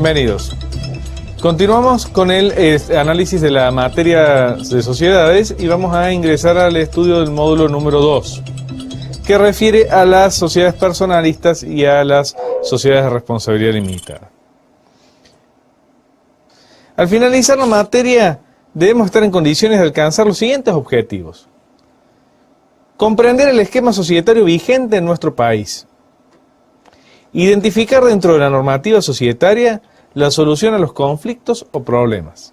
Bienvenidos. Continuamos con el análisis de la materia de sociedades y vamos a ingresar al estudio del módulo número 2, que refiere a las sociedades personalistas y a las sociedades de responsabilidad limitada. Al finalizar la materia, debemos estar en condiciones de alcanzar los siguientes objetivos. Comprender el esquema societario vigente en nuestro país. Identificar dentro de la normativa societaria la solución a los conflictos o problemas.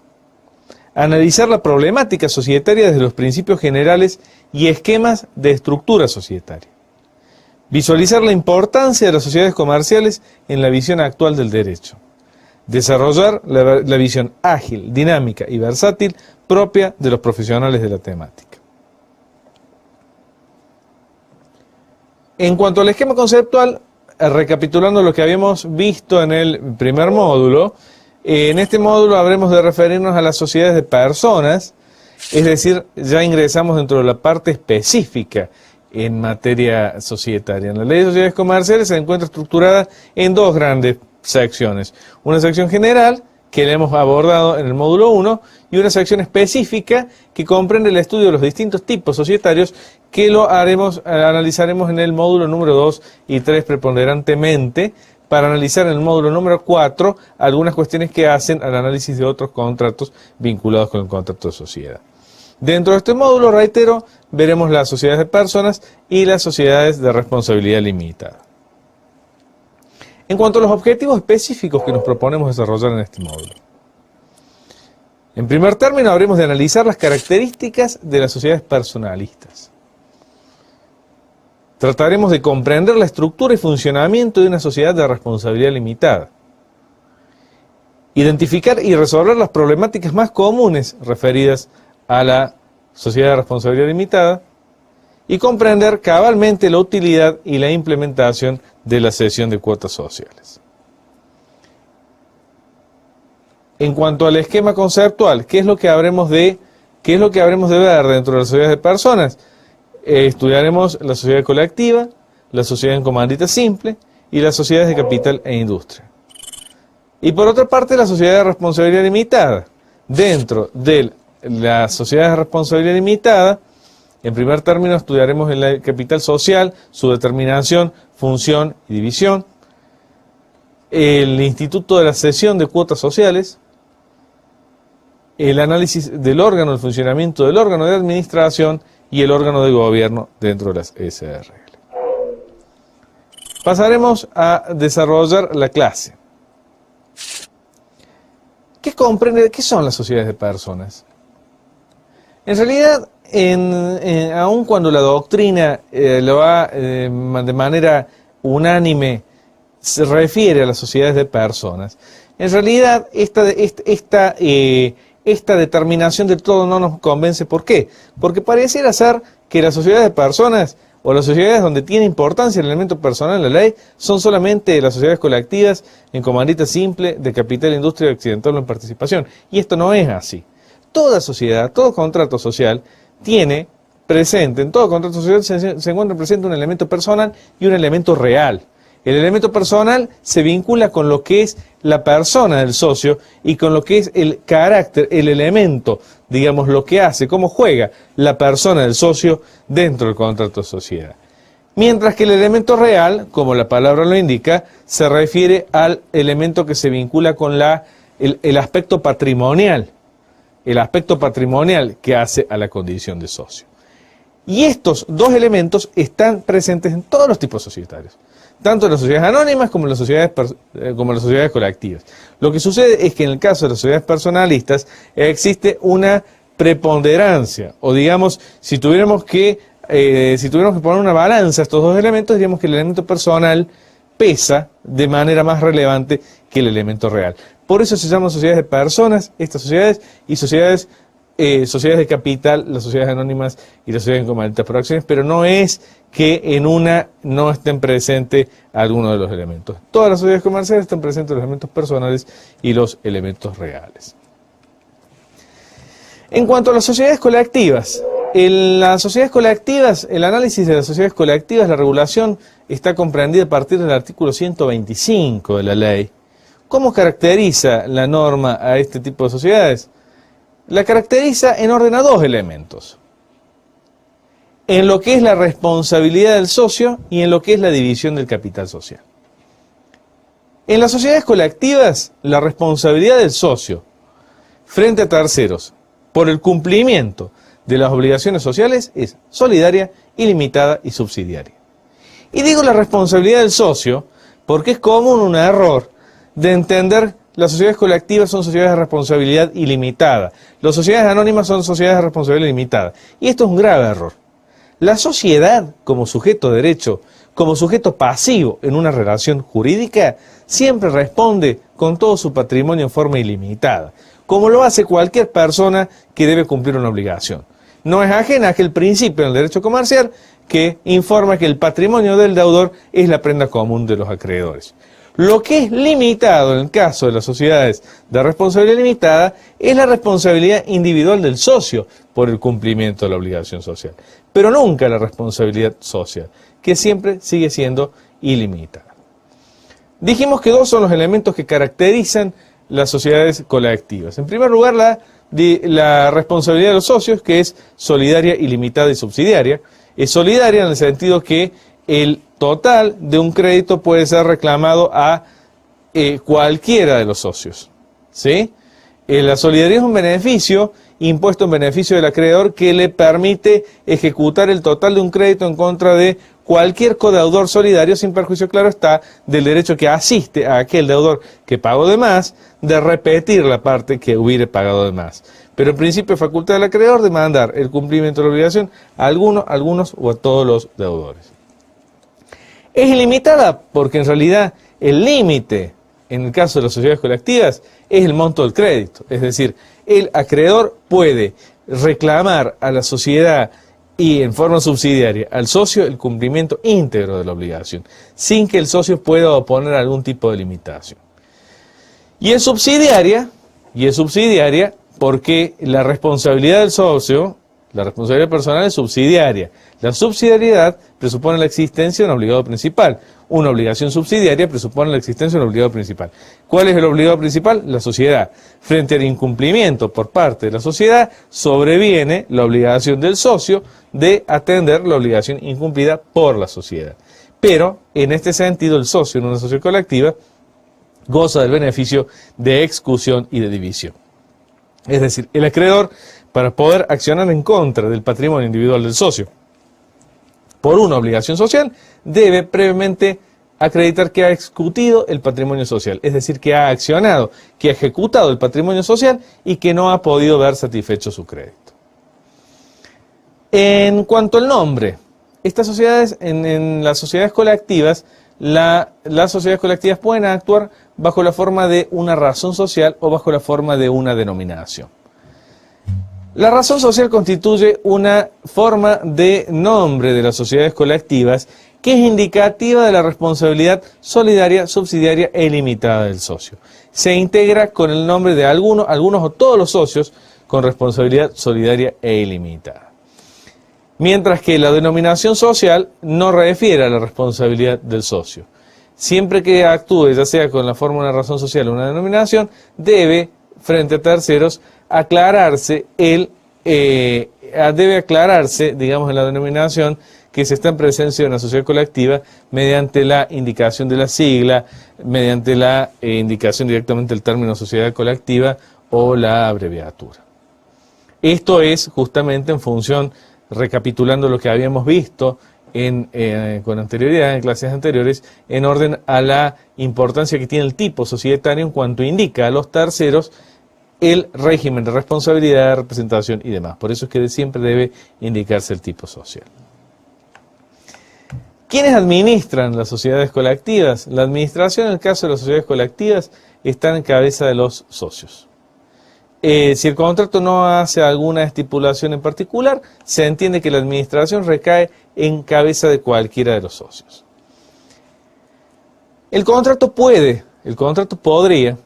Analizar la problemática societaria desde los principios generales y esquemas de estructura societaria. Visualizar la importancia de las sociedades comerciales en la visión actual del derecho. Desarrollar la visión ágil, dinámica y versátil propia de los profesionales de la temática. En cuanto al esquema conceptual, recapitulando lo que habíamos visto en el primer módulo, en este módulo habremos de referirnos a las sociedades de personas, es decir, ya ingresamos dentro de la parte específica en materia societaria. En la ley de sociedades comerciales se encuentra estructurada en dos grandes secciones. Una sección general, que la hemos abordado en el módulo 1, y una sección específica que comprende el estudio de los distintos tipos societarios, que lo analizaremos en el módulo número 2 y 3 preponderantemente, para analizar en el módulo número 4 algunas cuestiones que hacen al análisis de otros contratos vinculados con el contrato de sociedad. Dentro de este módulo, reitero, veremos las sociedades de personas y las sociedades de responsabilidad limitada. En cuanto a los objetivos específicos que nos proponemos desarrollar en este módulo. En primer término, habremos de analizar las características de las sociedades personalistas. Trataremos de comprender la estructura y funcionamiento de una sociedad de responsabilidad limitada. Identificar y resolver las problemáticas más comunes referidas a la sociedad de responsabilidad limitada y comprender cabalmente la utilidad y la implementación de la cesión de cuotas sociales. En cuanto al esquema conceptual, ¿qué es lo que habremos de ver dentro de las sociedades de personas? Estudiaremos la sociedad colectiva, la sociedad en comandita simple y las sociedades de capital e industria. Y por otra parte, la sociedad de responsabilidad limitada. Dentro de la sociedad de responsabilidad limitada, en primer término estudiaremos el capital social, su determinación, función y división, el instituto de la cesión de cuotas sociales, el análisis del órgano, el funcionamiento del órgano de administración y el órgano de gobierno dentro de las SRL. Pasaremos a desarrollar la clase. ¿Qué son las sociedades de personas? En realidad, aun cuando la doctrina de manera unánime se refiere a las sociedades de personas, en realidad esta determinación del todo no nos convence. ¿Por qué? Porque pareciera ser que las sociedades de personas o las sociedades donde tiene importancia el elemento personal en la ley son solamente las sociedades colectivas en comandita simple, de capital, industria, accidental o en participación. Y esto no es así. Toda sociedad, todo contrato social tiene presente, en todo contrato social se encuentra presente un elemento personal y un elemento real. El elemento personal se vincula con lo que es la persona del socio y con lo que es el carácter, el elemento, digamos, lo que hace, cómo juega la persona del socio dentro del contrato de sociedad. Mientras que el elemento real, como la palabra lo indica, se refiere al elemento que se vincula con el aspecto patrimonial. El aspecto patrimonial que hace a la condición de socio. Y estos dos elementos están presentes en todos los tipos societarios, tanto en las sociedades anónimas como en las sociedades colectivas. Lo que sucede es que en el caso de las sociedades personalistas existe una preponderancia, o digamos, si tuviéramos que poner una balanza a estos dos elementos, diríamos que el elemento personal pesa de manera más relevante que el elemento real. Por eso se llaman sociedades de personas, estas sociedades, y sociedades de capital, las sociedades anónimas y las sociedades en comandita por acciones, pero no es que en una no estén presentes algunos de los elementos. Todas las sociedades comerciales están presentes los elementos personales y los elementos reales. En cuanto a las sociedades colectivas, el análisis de las sociedades colectivas, la regulación está comprendida a partir del artículo 125 de la ley, ¿Cómo caracteriza la norma a este tipo de sociedades? La caracteriza en orden a dos elementos: en lo que es la responsabilidad del socio y en lo que es la división del capital social. En las sociedades colectivas, la responsabilidad del socio frente a terceros por el cumplimiento de las obligaciones sociales es solidaria, ilimitada y subsidiaria. Y digo la responsabilidad del socio porque es común un error de entender las sociedades colectivas son sociedades de responsabilidad ilimitada, las sociedades anónimas son sociedades de responsabilidad limitada. Y esto es un grave error. La sociedad, como sujeto de derecho, como sujeto pasivo en una relación jurídica, siempre responde con todo su patrimonio en forma ilimitada, como lo hace cualquier persona que debe cumplir una obligación. No es ajena a aquel principio en el derecho comercial que informa que el patrimonio del deudor es la prenda común de los acreedores. Lo que es limitado en el caso de las sociedades de responsabilidad limitada es la responsabilidad individual del socio por el cumplimiento de la obligación social, pero nunca la responsabilidad social, que siempre sigue siendo ilimitada. Dijimos que dos son los elementos que caracterizan las sociedades colectivas. En primer lugar, la responsabilidad de los socios, que es solidaria, ilimitada y subsidiaria. Es solidaria en el sentido que el total de un crédito puede ser reclamado a cualquiera de los socios, ¿sí? La solidaridad es un beneficio impuesto en beneficio del acreedor que le permite ejecutar el total de un crédito en contra de cualquier codeudor solidario, sin perjuicio, claro está, del derecho que asiste a aquel deudor que pagó de más de repetir la parte que hubiere pagado de más. Pero en principio es facultad del acreedor demandar el cumplimiento de la obligación a algunos o a todos los deudores. Es ilimitada porque en realidad el límite, en el caso de las sociedades colectivas, es el monto del crédito. Es decir, el acreedor puede reclamar a la sociedad y en forma subsidiaria al socio el cumplimiento íntegro de la obligación, sin que el socio pueda oponer algún tipo de limitación. Y es subsidiaria porque la responsabilidad del socio, la responsabilidad personal es subsidiaria. La subsidiariedad presupone la existencia de un obligado principal. Una obligación subsidiaria presupone la existencia de un obligado principal. ¿Cuál es el obligado principal? La sociedad. Frente al incumplimiento por parte de la sociedad, sobreviene la obligación del socio de atender la obligación incumplida por la sociedad. Pero, en este sentido, el socio en una sociedad colectiva goza del beneficio de excusión y de división. Es decir, el acreedor, para poder accionar en contra del patrimonio individual del socio por una obligación social, debe previamente acreditar que ha executado el patrimonio social, es decir, que ha accionado, que ha ejecutado el patrimonio social y que no ha podido ver satisfecho su crédito. En cuanto al nombre, estas sociedades, en las sociedades colectivas, las sociedades colectivas pueden actuar bajo la forma de una razón social o bajo la forma de una denominación. La razón social constituye una forma de nombre de las sociedades colectivas que es indicativa de la responsabilidad solidaria, subsidiaria e ilimitada del socio. Se integra con el nombre de algunos o todos los socios con responsabilidad solidaria e ilimitada. Mientras que la denominación social no refiere a la responsabilidad del socio. Siempre que actúe, ya sea con la forma de una razón social o una denominación, debe, frente a terceros, aclararse digamos, en la denominación que se está en presencia de una sociedad colectiva mediante la indicación de la sigla, mediante la indicación directamente del término sociedad colectiva o la abreviatura. Esto es justamente en función, recapitulando lo que habíamos visto con anterioridad, en clases anteriores, en orden a la importancia que tiene el tipo societario en cuanto indica a los terceros el régimen de responsabilidad, representación y demás. Por eso es que siempre debe indicarse el tipo social. ¿Quiénes administran las sociedades colectivas? La administración, en el caso de las sociedades colectivas, está en cabeza de los socios. Si el contrato no hace alguna estipulación en particular, se entiende que la administración recae en cabeza de cualquiera de los socios. El contrato podría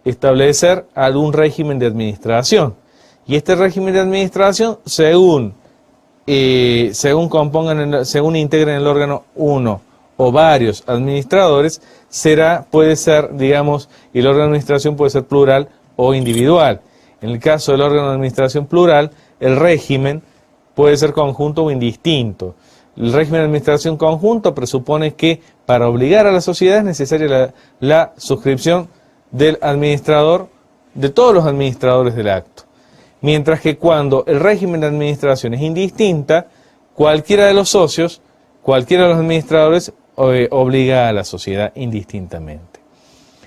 establecer algún régimen de administración. Y este régimen de administración, según integren el órgano 1 o varios administradores, puede ser, digamos, y el órgano de administración puede ser plural o individual. En el caso del órgano de administración plural, el régimen puede ser conjunto o indistinto. El régimen de administración conjunto presupone que para obligar a la sociedad es necesaria la suscripción del administrador, de todos los administradores del acto. Mientras que cuando el régimen de administración es indistinta, cualquiera de los socios, cualquiera de los administradores obliga a la sociedad indistintamente.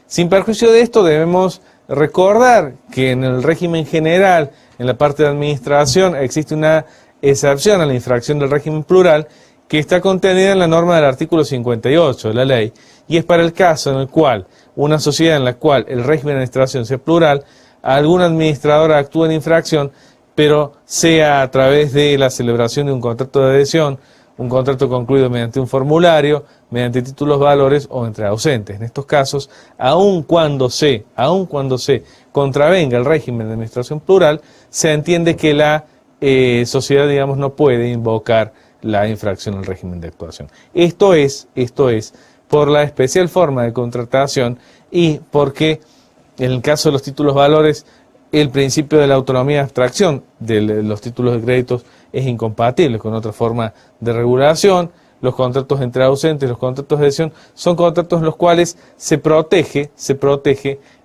Sin perjuicio de esto, debemos recordar que en el régimen general, en la parte de administración, existe una excepción a la infracción del régimen plural que está contenida en la norma del artículo 58 de la ley, y es para el caso en el cual una sociedad en la cual el régimen de administración sea plural, algún administrador actúa en infracción, pero sea a través de la celebración de un contrato de adhesión, un contrato concluido mediante un formulario, mediante títulos valores o entre ausentes. En estos casos, aun cuando se contravenga el régimen de administración plural, se entiende que la sociedad, digamos, no puede invocar la infracción al régimen de actuación. Esto es por la especial forma de contratación y porque en el caso de los títulos valores, el principio de la autonomía de abstracción de los títulos de créditos es incompatible con otra forma de regulación. Los contratos entre ausentes, los contratos de adhesión, son contratos en los cuales se protege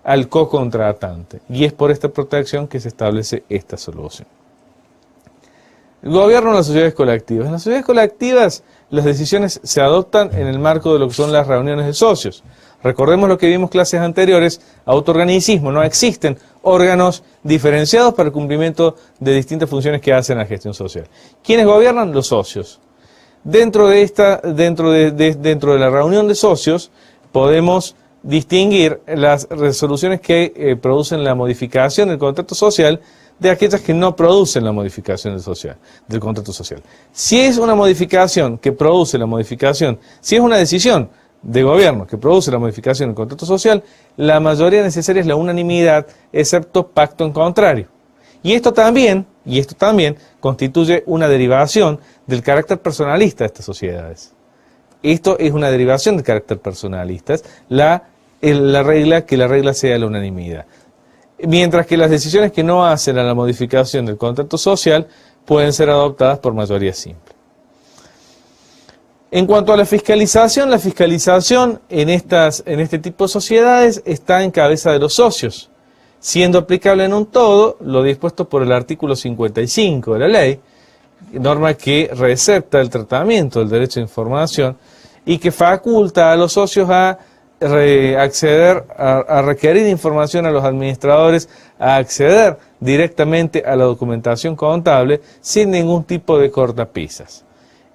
al co-contratante. Y es por esta protección que se establece esta solución. El gobierno de las sociedades colectivas. En las sociedades colectivas, las decisiones se adoptan en el marco de lo que son las reuniones de socios. Recordemos lo que vimos clases anteriores, autoorganicismo, no existen órganos diferenciados para el cumplimiento de distintas funciones que hacen la gestión social. ¿Quiénes gobiernan? Los socios. Dentro de la reunión de socios podemos distinguir las resoluciones que producen la modificación del contrato social de aquellas que no producen la modificación del contrato social. Si es una modificación que produce la modificación, si es una decisión de gobierno que produce la modificación del contrato social, la mayoría necesaria es la unanimidad, excepto pacto en contrario. Y esto también constituye una derivación del carácter personalista de estas sociedades. Esto es una derivación del carácter personalista, la regla sea la unanimidad. Mientras que las decisiones que no hacen a la modificación del contrato social pueden ser adoptadas por mayoría simple. En cuanto a la fiscalización en este tipo de sociedades está en cabeza de los socios, siendo aplicable en un todo lo dispuesto por el artículo 55 de la ley, norma que recepta el tratamiento del derecho de información y que faculta a los socios a requerir información a los administradores, a acceder directamente a la documentación contable sin ningún tipo de cortapisas.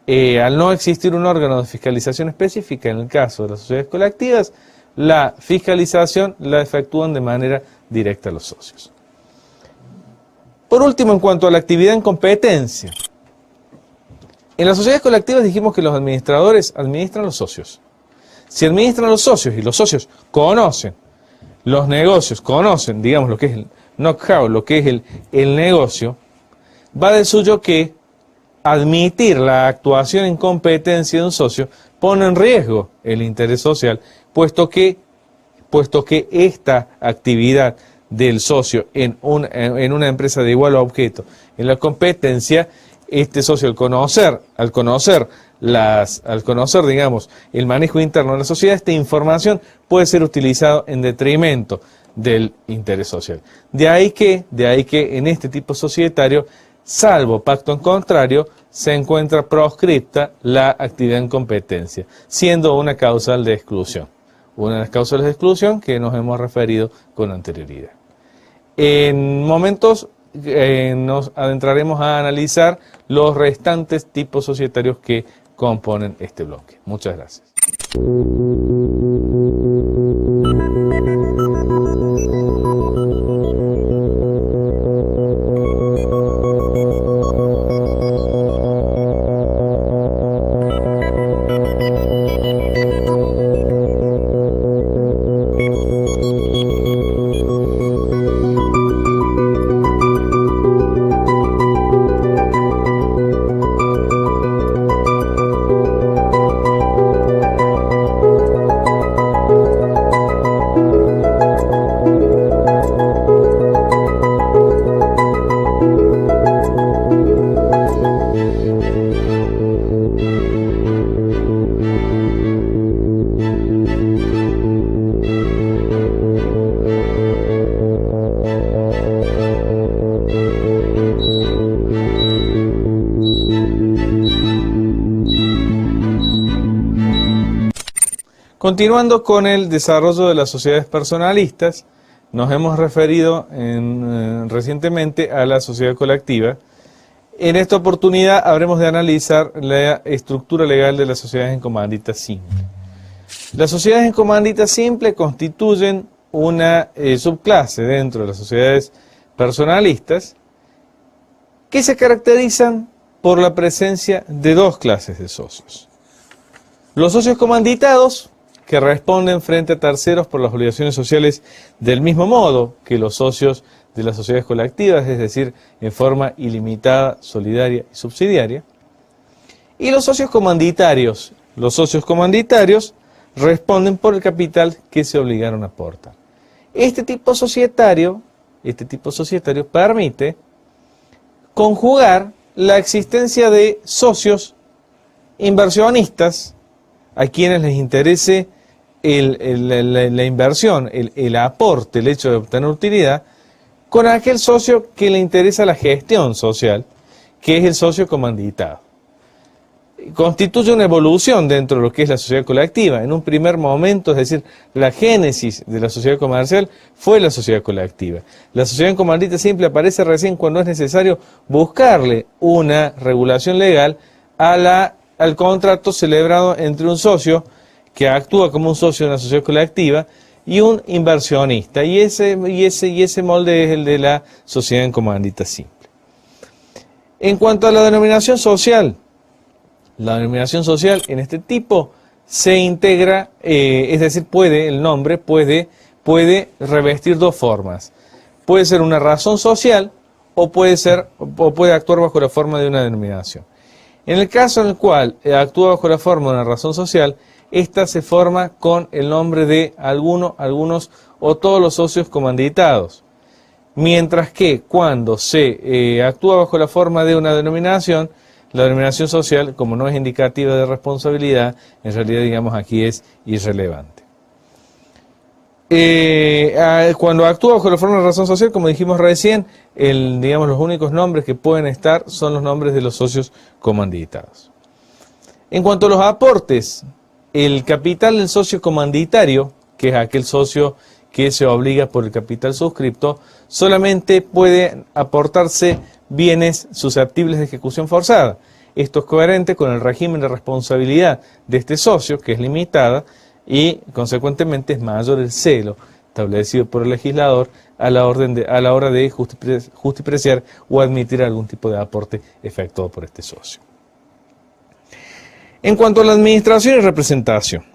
Al no existir un órgano de fiscalización específica en el caso de las sociedades colectivas, la fiscalización la efectúan de manera directa los socios. Por último, en cuanto a la actividad en competencia, en las sociedades colectivas dijimos que los administradores administran los socios. Si administran los socios y los socios conocen los negocios, conocen, digamos, lo que es el know-how, lo que es el negocio, va del suyo que admitir la actuación en competencia de un socio pone en riesgo el interés social, puesto que esta actividad del socio en una empresa de igual objeto, en la competencia, este socio al conocer, digamos, el manejo interno de la sociedad, esta información puede ser utilizada en detrimento del interés social. De ahí que en este tipo societario, salvo pacto en contrario, se encuentra proscripta la actividad en competencia, siendo una causal de exclusión. Una de las causales de exclusión que nos hemos referido con anterioridad. En momentos nos adentraremos a analizar los restantes tipos societarios que componen este bloque. Muchas gracias. Continuando con el desarrollo de las sociedades personalistas, nos hemos referido recientemente a la sociedad colectiva. En esta oportunidad habremos de analizar la estructura legal de las sociedades en comandita simple. Las sociedades en comandita simple constituyen una subclase dentro de las sociedades personalistas que se caracterizan por la presencia de dos clases de socios. Los socios comanditados, que responden frente a terceros por las obligaciones sociales del mismo modo que los socios de las sociedades colectivas, es decir, en forma ilimitada, solidaria y subsidiaria. Y los socios comanditarios. Los socios comanditarios responden por el capital que se obligaron a aportar. Este tipo societario permite conjugar la existencia de socios inversionistas a quienes les interese la inversión, el aporte, el hecho de obtener utilidad, con aquel socio que le interesa la gestión social, que es el socio comanditado. Constituye una evolución dentro de lo que es la sociedad colectiva. En un primer momento, es decir, la génesis de la sociedad comercial fue la sociedad colectiva. La sociedad en comandita simple aparece recién cuando es necesario buscarle una regulación legal al contrato celebrado entre un socio que actúa como un socio de una sociedad colectiva y un inversionista. Y ese molde es el de la sociedad en comandita simple. En cuanto a la denominación social en este tipo se integra, es decir, el nombre puede revestir dos formas. Puede ser una razón social o puede actuar bajo la forma de una denominación. En el caso en el cual actúa bajo la forma de una razón social, esta se forma con el nombre de algunos o todos los socios comanditados. Mientras que cuando se actúa bajo la forma de una denominación, la denominación social, como no es indicativa de responsabilidad, en realidad, digamos, aquí es irrelevante. Cuando actúa bajo la forma de razón social, como dijimos recién, los únicos nombres que pueden estar son los nombres de los socios comanditados. En cuanto a los aportes, el capital del socio comanditario, que es aquel socio que se obliga por el capital suscripto, solamente puede aportarse bienes susceptibles de ejecución forzada. Esto es coherente con el régimen de responsabilidad de este socio, que es limitada, y consecuentemente es mayor el celo establecido por el legislador a la hora de justipreciar o admitir algún tipo de aporte efectuado por este socio. En cuanto a la administración y representación.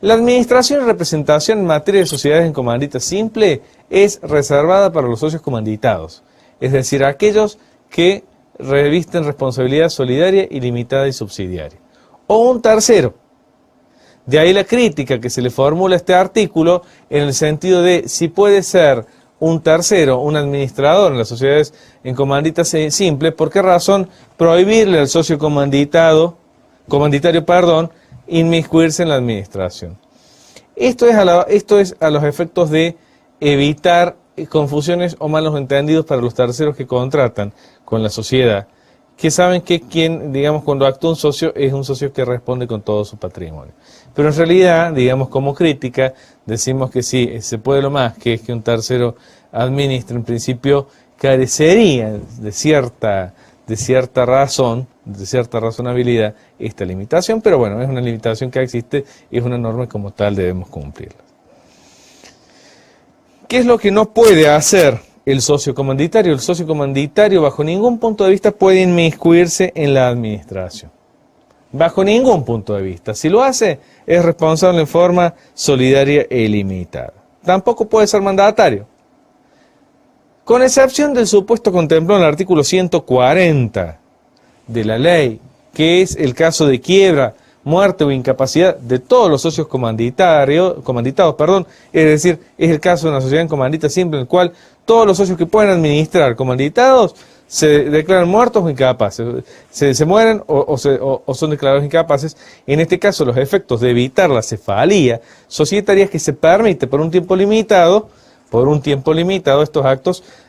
La administración y representación en materia de sociedades en comandita simple es reservada para los socios comanditados, es decir, aquellos que revisten responsabilidad solidaria, ilimitada y subsidiaria. O un tercero. De ahí la crítica que se le formula a este artículo en el sentido de si puede ser un tercero, un administrador en las sociedades en comandita simple, ¿por qué razón prohibirle al socio comanditario, inmiscuirse en la administración? Esto es a los efectos de evitar confusiones o malos entendidos para los terceros que contratan con la sociedad, que saben que cuando actúa un socio es un socio que responde con todo su patrimonio. Pero en realidad, como crítica, decimos que sí, se puede lo más, que es que un tercero administre, en principio carecería de cierta razón, de cierta razonabilidad esta limitación, pero bueno, es una limitación que existe, es una norma y como tal debemos cumplirla. ¿Qué es lo que no puede hacer el socio comanditario? El socio comanditario bajo ningún punto de vista puede inmiscuirse en la administración. Bajo ningún punto de vista. Si lo hace, es responsable en forma solidaria e ilimitada. Tampoco puede ser mandatario. Con excepción del supuesto contemplado en el artículo 140 de la ley, que es el caso de quiebra, muerte o incapacidad de todos los socios comanditados, es decir, es el caso de una sociedad en comandita simple en el cual todos los socios que pueden administrar comanditados se declaran muertos o incapaces, se mueren o son declarados incapaces. En este caso, los efectos de evitar la cefalía societaria es que se permite por un tiempo limitado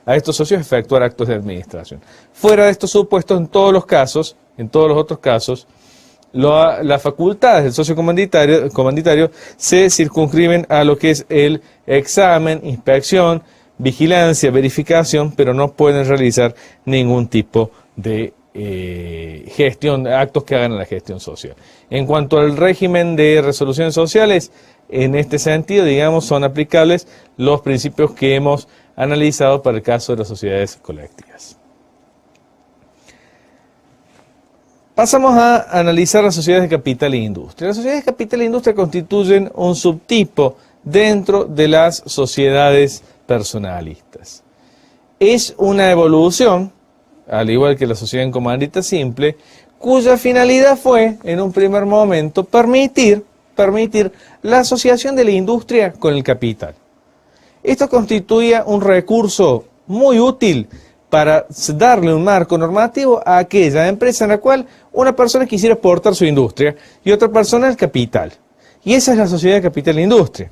a estos socios efectuar actos de administración. Fuera de estos supuestos, en todos los otros casos, las facultades del socio comanditario se circunscriben a lo que es el examen, inspección, vigilancia, verificación, pero no pueden realizar ningún tipo de gestión, actos que hagan a la gestión social. En cuanto al régimen de resoluciones sociales, en este sentido, digamos, son aplicables los principios que hemos analizado para el caso de las sociedades colectivas. Pasamos a analizar las sociedades de capital e industria. Las sociedades de capital e industria constituyen un subtipo dentro de las sociedades personalistas. Es una evolución, al igual que la sociedad en comandita simple, cuya finalidad fue, en un primer momento, permitir la asociación de la industria con el capital. Esto constituía un recurso muy útil para darle un marco normativo a aquella empresa en la cual una persona quisiera exportar su industria y otra persona el capital. Y esa es la sociedad de capital e industria.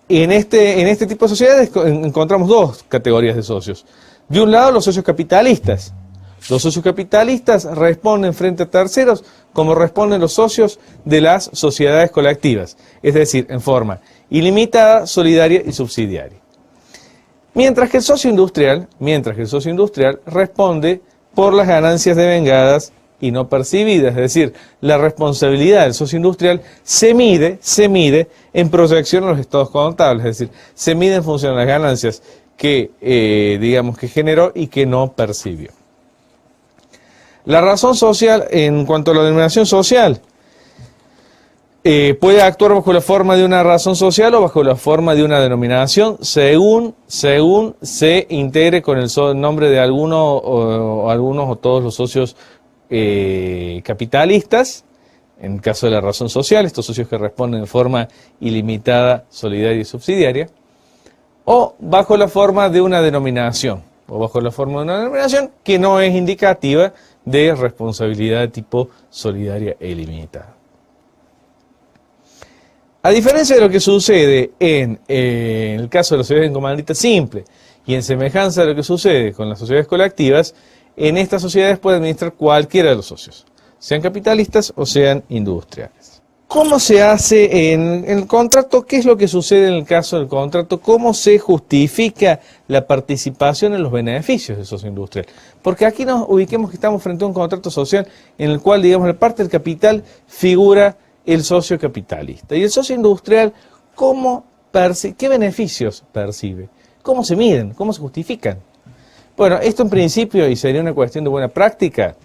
En este tipo de sociedades encontramos dos categorías de socios. De un lado, los socios capitalistas. Los socios capitalistas responden frente a terceros como responden los socios de las sociedades colectivas, es decir, en forma ilimitada, solidaria y subsidiaria. Mientras que el socio industrial responde por las ganancias devengadas y no percibidas, es decir, la responsabilidad del socio industrial se mide en proyección a los estados contables, es decir, se mide en función de las ganancias que generó y que no percibió. La razón social, en cuanto a la denominación social, puede actuar bajo la forma de una razón social o bajo la forma de una denominación según se integre con el nombre de algunos o todos los socios capitalistas. En el caso de la razón social, estos socios que responden de forma ilimitada, solidaria y subsidiaria, o bajo la forma de una denominación, que no es indicativa de responsabilidad de tipo solidaria e ilimitada. A diferencia de lo que sucede en el caso de las sociedades en comandita simple y en semejanza de lo que sucede con las sociedades colectivas, en estas sociedades puede administrar cualquiera de los socios, sean capitalistas o sean industriales. ¿Cómo se hace en el contrato? ¿Qué es lo que sucede en el caso del contrato? ¿Cómo se justifica la participación en los beneficios del socio industrial? Porque aquí nos ubiquemos que estamos frente a un contrato social en el cual, digamos, la parte del capital figura el socio capitalista. Y el socio industrial, ¿qué beneficios percibe? ¿Cómo se miden? ¿Cómo se justifican? Bueno, esto en principio, y sería una cuestión de buena práctica,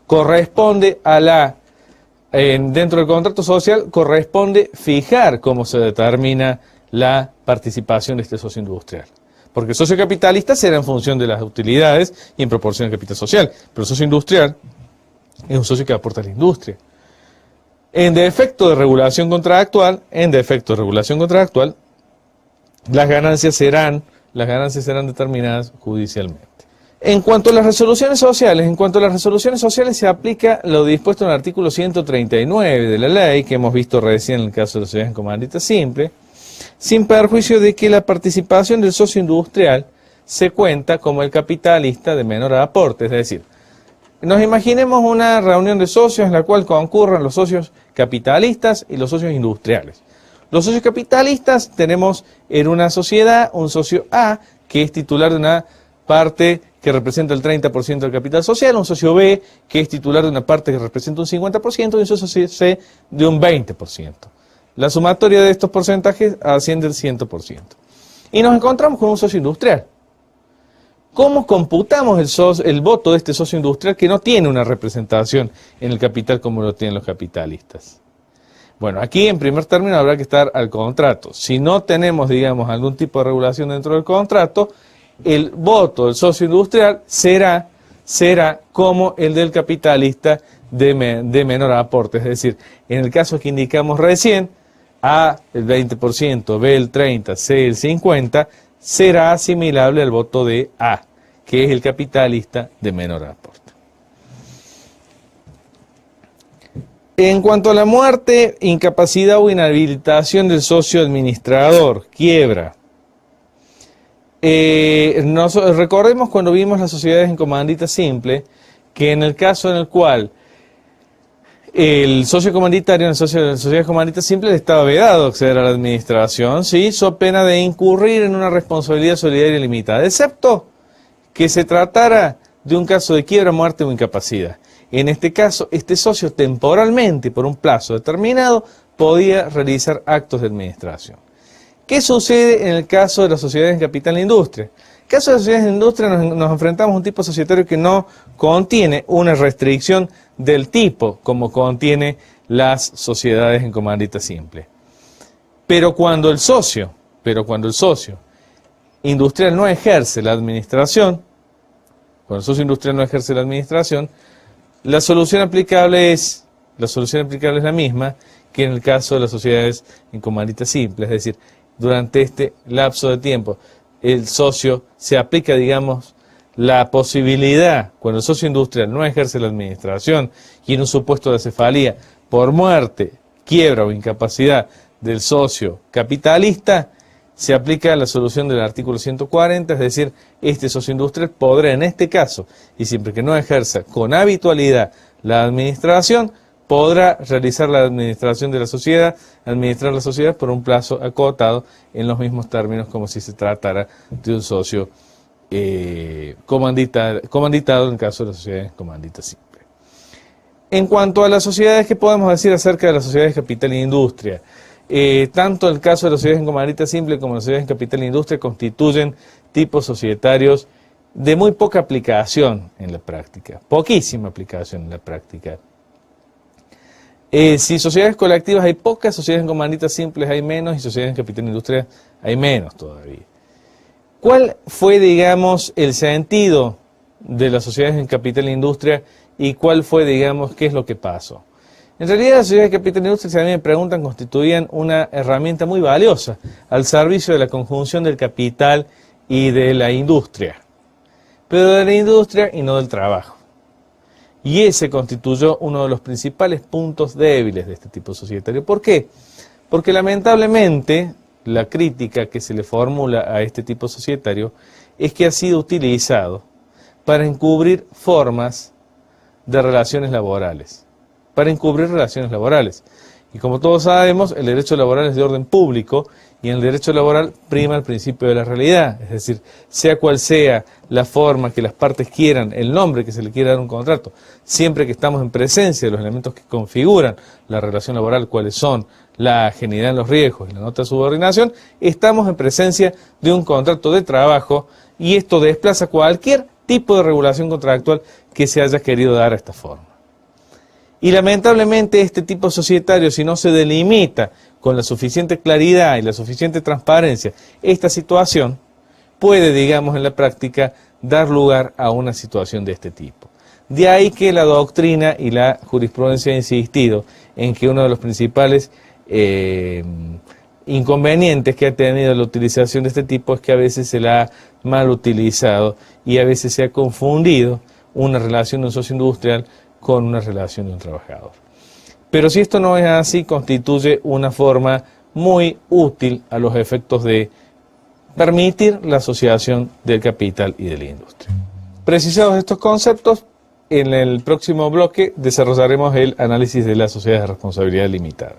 corresponde a dentro del contrato social, corresponde fijar cómo se determina la participación de este socio industrial. Porque el socio capitalista será en función de las utilidades y en proporción al capital social, pero el socio industrial es un socio que aporta a la industria. En defecto de regulación contractual, las ganancias serán determinadas judicialmente. En cuanto a las resoluciones sociales, se aplica lo dispuesto en el artículo 139 de la ley, que hemos visto recién en el caso de las sociedades en comandita simple, sin perjuicio de que la participación del socio industrial se cuenta como el capitalista de menor aporte, es decir, nos imaginemos una reunión de socios en la cual concurran los socios capitalistas y los socios industriales. Los socios capitalistas tenemos en una sociedad un socio A, que es titular de una parte que representa el 30% del capital social, un socio B, que es titular de una parte que representa un 50%, y un socio C de un 20%. La sumatoria de estos porcentajes asciende al 100%. Y nos encontramos con un socio industrial. ¿Cómo computamos el voto de este socio industrial que no tiene una representación en el capital como lo tienen los capitalistas? Bueno, aquí en primer término habrá que estar al contrato. Si no tenemos, digamos, algún tipo de regulación dentro del contrato, el voto del socio industrial será como el del capitalista de menor aporte. Es decir, en el caso que indicamos recién, A el 20%, B el 30%, C el 50%, será asimilable al voto de A, que es el capitalista de menor aporte. En cuanto a la muerte, incapacidad o inhabilitación del socio administrador, quiebra. Recordemos cuando vimos las sociedades en comandita simple, que en el caso en el cual El socio comanditario, en la sociedad comandita simple, le estaba vedado acceder a la administración, ¿sí? So pena de incurrir en una responsabilidad solidaria limitada, excepto que se tratara de un caso de quiebra, muerte o incapacidad. En este caso, este socio temporalmente, por un plazo determinado, podía realizar actos de administración. ¿Qué sucede en el caso de las sociedades en capital e industria? En el caso de las sociedades de industria nos enfrentamos a un tipo societario que no contiene una restricción del tipo como contiene las sociedades en comandita simple. Pero cuando el socio industrial no ejerce la administración, la solución aplicable es la misma que en el caso de las sociedades en comandita simple, es decir, durante este lapso de tiempo, el socio se aplica, digamos, la posibilidad, cuando el socio industrial no ejerce la administración y en un supuesto de cefalía por muerte, quiebra o incapacidad del socio capitalista, se aplica la solución del artículo 140, es decir, este socio industrial podrá en este caso, y siempre que no ejerza con habitualidad la administración, podrá realizar la administración de la sociedad, administrar la sociedad por un plazo acotado en los mismos términos como si se tratara de un socio comanditado en el caso de las sociedades comandita simple. En cuanto a las sociedades, ¿qué podemos decir acerca de las sociedades capital e industria? Tanto el caso de las sociedades en comandita simple como las sociedades en capital e industria constituyen tipos societarios de muy poca aplicación en la práctica, poquísima aplicación en la práctica. Si sociedades colectivas hay pocas, sociedades en comandita simples hay menos y sociedades en capital e industria hay menos todavía. ¿Cuál fue, digamos, el sentido de las sociedades en capital e industria y cuál fue, digamos, qué es lo que pasó? En realidad, las sociedades de capital e industria, si a mí me preguntan, constituían una herramienta muy valiosa al servicio de la conjunción del capital y de la industria, pero de la industria y no del trabajo. Y ese constituyó uno de los principales puntos débiles de este tipo societario. ¿Por qué? Porque lamentablemente la crítica que se le formula a este tipo societario es que ha sido utilizado para encubrir formas de relaciones laborales. Y como todos sabemos, el derecho laboral es de orden público y en el derecho laboral prima el principio de la realidad. Es decir, sea cual sea la forma que las partes quieran, el nombre que se le quiera dar a un contrato, siempre que estamos en presencia de los elementos que configuran la relación laboral, cuáles son la genuidad en los riesgos y la nota de subordinación, estamos en presencia de un contrato de trabajo y esto desplaza cualquier tipo de regulación contractual que se haya querido dar a esta forma. Y lamentablemente este tipo societario, si no se delimita con la suficiente claridad y la suficiente transparencia esta situación, puede, digamos, en la práctica dar lugar a una situación de este tipo. De ahí que la doctrina y la jurisprudencia han insistido en que uno de los principales inconvenientes que ha tenido la utilización de este tipo es que a veces se la ha mal utilizado y a veces se ha confundido una relación de un socio industrial con una relación de un trabajador. Pero si esto no es así, constituye una forma muy útil a los efectos de permitir la asociación del capital y de la industria. Precisados estos conceptos, en el próximo bloque desarrollaremos el análisis de las sociedades de responsabilidad limitada.